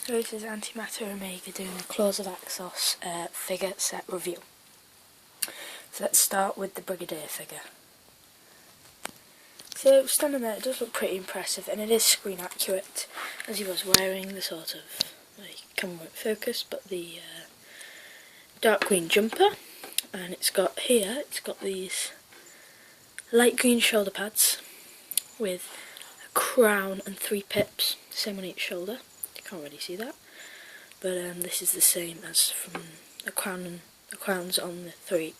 So this is Antimatter Omega doing the Claws of Axos figure set review. So let's start with the Brigadier figure. So standing there, it does look pretty impressive, and it is screen accurate, as he was wearing the sort of, like, camera won't focus, but the dark green jumper, and it's got these light green shoulder pads with a crown and 3 pips, same on each shoulder. You can't really see that, but this is the same as from the crowns on the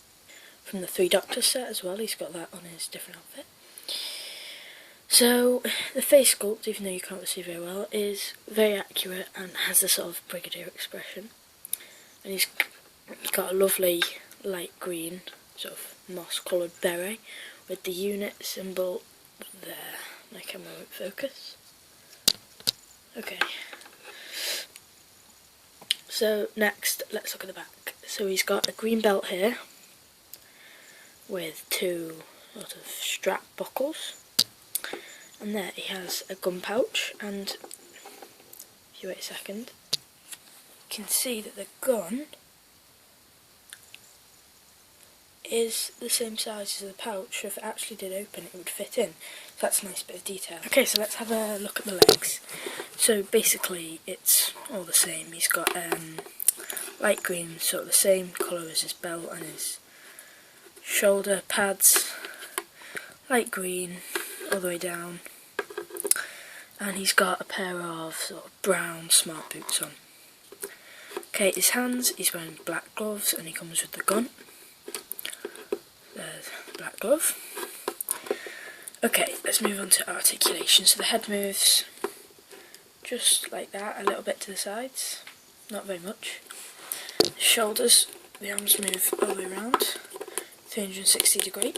from the 3 Doctors set as well. He's got that on his different outfit. So the face sculpt, even though you can't see very well, is very accurate and has the sort of Brigadier expression. And he's got a lovely light green sort of moss coloured beret with the unit symbol there. My camera won't focus. Okay. So next, let's look at the back. So he's got a green belt here with 2 sort of strap buckles. And there he has a gun pouch, and if you wait a second, you can see that the gun is the same size as the pouch, so if it actually did open it would fit in. So that's a nice bit of detail. Okay, so let's have a look at the legs. So basically it's all the same. He's got light green, sort of the same colour as his belt, and his shoulder pads, light green all the way down, and he's got a pair of sort of brown smart boots on. Okay, his hands, he's wearing black gloves, and he comes with the gun. There's the black glove. Okay, let's move on to articulation. So the head moves just like that, a little bit to the sides, not very much. The shoulders, the arms move all the way around, 360 degree.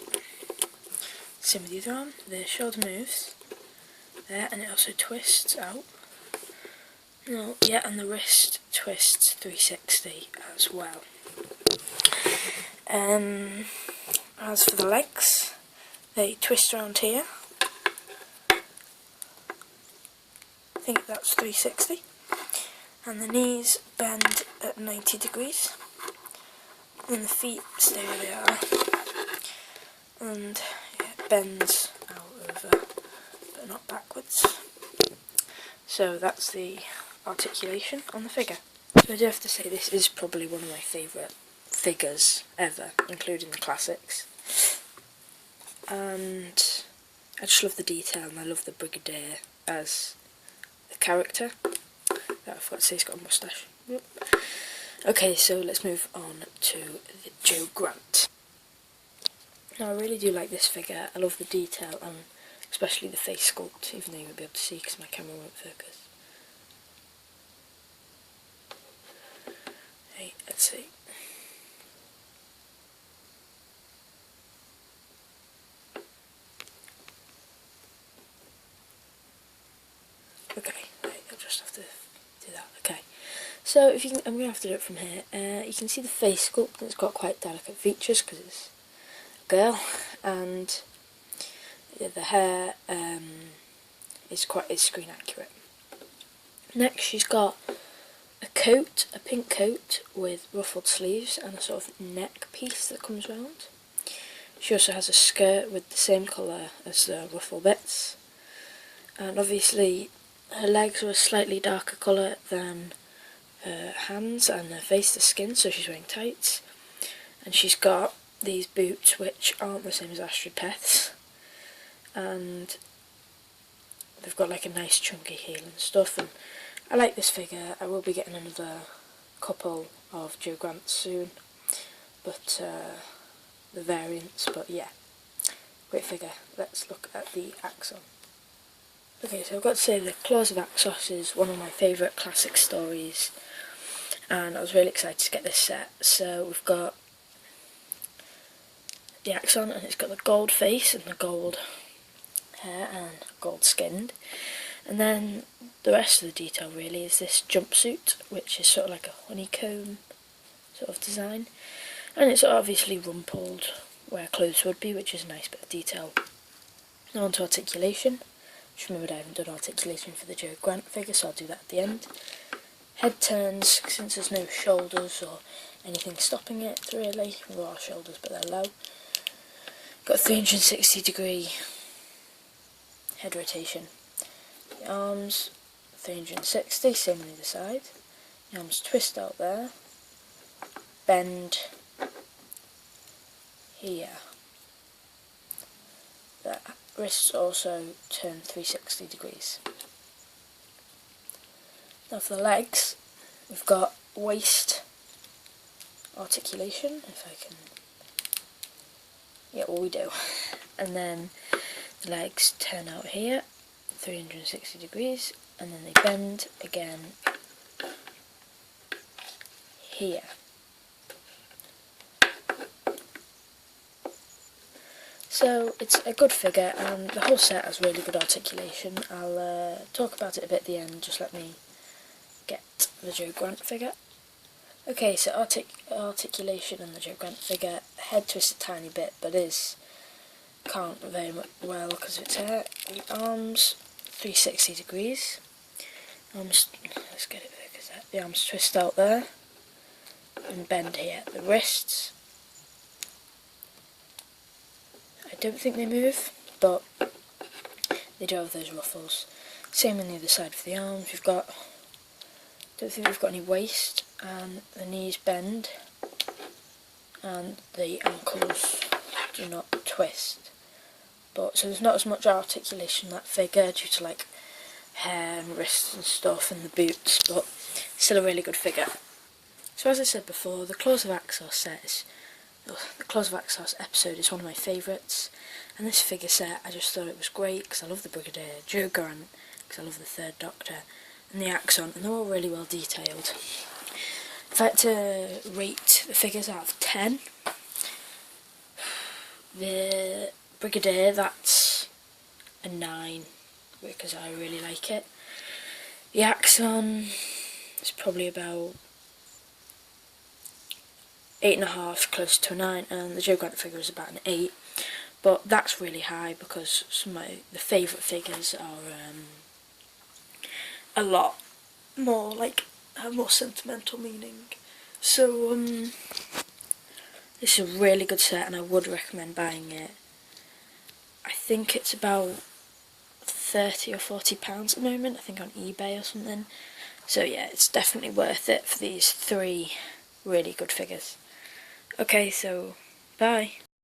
Same with the other arm, the shoulder moves there, and it also twists out. No, yeah, and the wrist twists 360 as well. As for the legs, they twist around here. I think that's 360. And the knees bend at 90 degrees. And the feet stay where they are. And it bends out over, but not backwards. So that's the articulation on the figure. So I do have to say, this is probably one of my favourite figures ever, including the classics. And I just love the detail, and I love the Brigadier as the character. I forgot to say he's got a moustache. Yep. Okay, so let's move on to the Joe Grant. Now I really do like this figure. I love the detail, and especially the face sculpt, even though you won't be able to see because my camera won't focus. Hey, let's see. Okay, right, I'll just have to do that. Okay, so if you can, I'm going to have to do it from here. You can see the face sculpt, and it's got quite delicate features because it's a girl, and the hair is screen accurate. Next, she's got a coat, a pink coat with ruffled sleeves and a sort of neck piece that comes round. She also has a skirt with the same colour as the ruffle bits, and obviously her legs are a slightly darker colour than her hands and her face, the skin, so she's wearing tights. And she's got these boots which aren't the same as Astrid Peth's, and they've got like a nice chunky heel and stuff, and I like this figure. I will be getting another couple of Joe Grants soon, but the variants, but yeah, great figure. Let's look at the Axon. Okay, so I've got to say the Claws of Axos is one of my favourite classic stories, and I was really excited to get this set. So we've got the Axon, and it's got the gold face and the gold hair and gold skinned, and then the rest of the detail really is this jumpsuit, which is sort of like a honeycomb sort of design, and it's obviously rumpled where clothes would be, which is a nice bit of detail. Now on to articulation. Just remembered I haven't done articulation for the Joe Grant figure, so I'll do that at the end. head turns, since there's no shoulders or anything stopping it really. There are shoulders but they're low. Got a 360 degree head rotation. The arms 360, same on the other side. The arms twist out there, bend here. The wrists also turn 360 degrees. Now for the legs, we've got waist articulation, if I can, yeah, well we do. And then the legs turn out here, 360 degrees, and then they bend again here. So it's a good figure, and the whole set has really good articulation. I'll talk about it a bit at the end, just let me get the Joe Grant figure. Okay, so articulation and the Joe Grant figure, head twists a tiny bit, but can't very much well because of its hair. The arms 360 degrees. Let's get it because the arms twist out there and bend here. The wrists, I don't think they move, but they do have those ruffles. Same on the other side for the arms. Don't think we've got any waist, and the knees bend, and the ankles do not twist. But so there's not as much articulation in that figure due to like hair and wrists and stuff and the boots, but still a really good figure. So as I said before, the Claws of Axos the Claws of Axos episode is one of my favourites, and this figure set I just thought it was great because I love the Brigadier, Joe Grant because I love the Third Doctor, and the Axon, and they're all really well detailed. If I had to rate the figures out of 10, the Brigadier, that's a 9 because I really like it. The Axon is probably about 8.5, close to a 9, and the Joe Grant figure is about an 8. But that's really high because some of the favourite figures are a lot more have more sentimental meaning. So this is a really good set, and I would recommend buying it. I think it's about £30 or £40 at the moment, I think on eBay or something. So yeah, it's definitely worth it for these 3 really good figures. Okay, so bye.